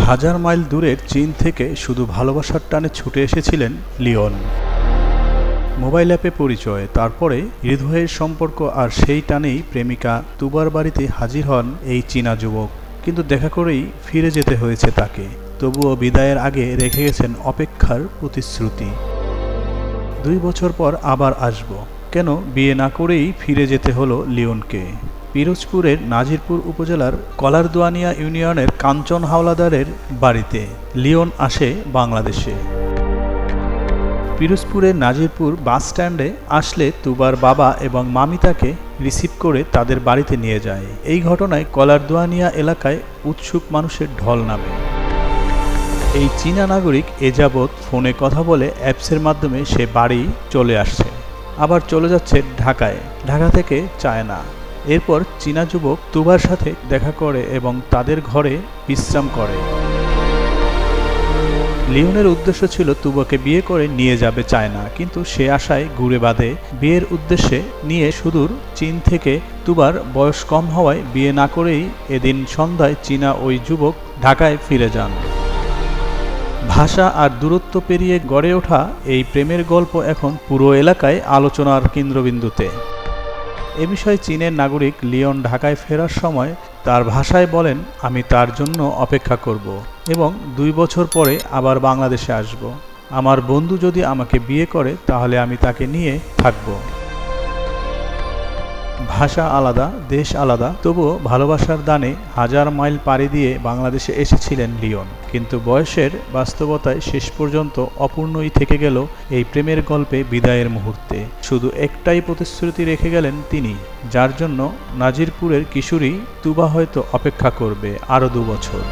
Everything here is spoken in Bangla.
হাজার মাইল দূরের চীন থেকে শুধু ভালোবাসার টানে ছুটে এসেছিলেন লিওন। মোবাইল অ্যাপে পরিচয়, তারপরে হৃদয়ের সম্পর্ক, আর সেই টানেই প্রেমিকা তুবার বাড়িতে হাজির হন এই চীনা যুবক। কিন্তু দেখা করেই ফিরে যেতে হয়েছে তাকে। তবুও বিদায়ের আগে রেখে গেছেন অপেক্ষার প্রতিশ্রুতি। 2 বছর পর আবার আসব। কেন বিয়ে না করেই ফিরে যেতে হলো লিওনকে? পিরোজপুরের নাজিরপুর উপজেলার কলারদুয়ানিয়া ইউনিয়নের কাঞ্চন হাওলাদারের বাড়িতে লিওন আসে বাংলাদেশে। পিরোজপুরের নাজিরপুর বাস স্ট্যান্ডে আসলে তুবার বাবা এবং মামি তাকে রিসিভ করে তাদের বাড়িতে নিয়ে যায়। এই ঘটনায় কলারদুয়ানিয়া এলাকায় উৎসুক মানুষের ঢল নামে। এই চীনা নাগরিক এ যাবৎ ফোনে কথা বলে অ্যাপসের মাধ্যমে সে বাড়ি চলে আসছে, আবার চলে যাচ্ছে ঢাকায়, ঢাকা থেকে চায়না। এরপর চীনা যুবক তুবার সাথে দেখা করে এবং তাদের ঘরে বিশ্রাম করে। লিওনের উদ্দেশ্য ছিল তুবাকে বিয়ে করে নিয়ে যাবে চায়না, কিন্তু সে আশায় ঘুরে বাঁধে। বিয়ের উদ্দেশ্যে নিয়ে সুদূর চীন থেকে তুবার বয়স কম হওয়ায় বিয়ে না করেই এদিন সন্ধ্যায় চীনা ওই যুবক ঢাকায় ফিরে যান। ভাষা আর দূরত্ব পেরিয়ে গড়ে ওঠা এই প্রেমের গল্প এখন পুরো এলাকায় আলোচনার কেন্দ্রবিন্দুতে। এ বিষয়ে চীনের নাগরিক লিওন ঢাকায় ফেরার সময় তার ভাষায় বলেন, আমি তার জন্য অপেক্ষা করব এবং 2 বছর পরে আবার বাংলাদেশে আসব। আমার বন্ধু যদি আমাকে বিয়ে করে তাহলে আমি তাকে নিয়ে থাকব। ভাষা আলাদা, দেশ আলাদা, তবুও ভালোবাসার দানে হাজার মাইল পাড়ি দিয়ে বাংলাদেশে এসেছিলেন লিওন। কিন্তু বয়সের বাস্তবতায় শেষ পর্যন্ত অপূর্ণই থেকে গেল এই প্রেমের গল্পে বিদায়ের মুহূর্তে। শুধু একটাই প্রতিশ্রুতি রেখে গেলেন তিনি, যার জন্য নাজিরপুরের কিশোরী তুবা হয়তো অপেক্ষা করবে আরও 2 বছর।